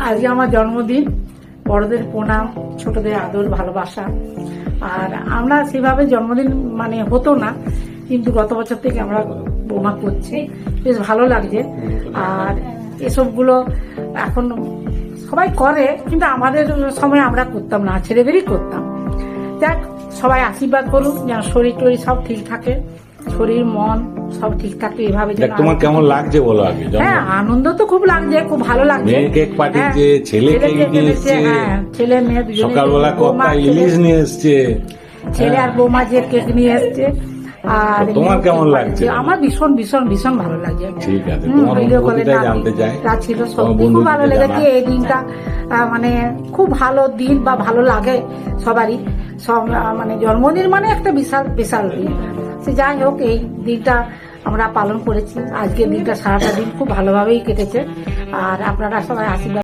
আজকে আমার জন্মদিন, বড়দের প্রণাম, ছোটদের আদর ভালোবাসা। আর আমরা সেভাবে জন্মদিন মানে হতো না, কিন্তু গত বছর থেকে আমরা বৌমা করছি, বেশ ভালো লাগছে। আর এসবগুলো এখন সবাই করে, কিন্তু আমাদের সময় আমরা করতাম না, ছেলেদেরই করতাম। দেখ, সবাই আশীর্বাদ করুক যেন শরীর টরীর সব ঠিক থাকে, শরীর মন সব ঠিক থাকে। এভাবে তোমার কেমন লাগছে বলো আগে? হ্যাঁ, আনন্দ তো খুব লাগছে, খুব ভালো লাগছে। মেয়ে কেক পাঠিয়েছে, ছেলে কেক নিয়ে এসছে, ছেলে মেয়ে দুজনে, সকালবেলা কপ্পা ইলিশ নিয়ে এসছে, ছেলে আর বৌমা যে কেক নিয়ে এসছে। আর তোমার কেমন লাগছে? আমার ভীষণ ভীষণ ভীষণ ভালো লাগছে। ঠিক আছে, তোমার অনুভূতিটা জানতে চাই। ছিল সত্যি খুব ভালো লেগেছে এই দিনটা, মানে খুব ভালো দিন বা ভালো লাগে সবারই। সব মানে জন্মদিন মানে একটা বিশাল বিশাল দিন। সে যাই হোক, এই দিনটা আমরা পালন করেছি। আজকের দিনটা সারাটা দিন খুব ভালোভাবেই কেটেছে। আর আপনারা সবাই আশীর্বাদ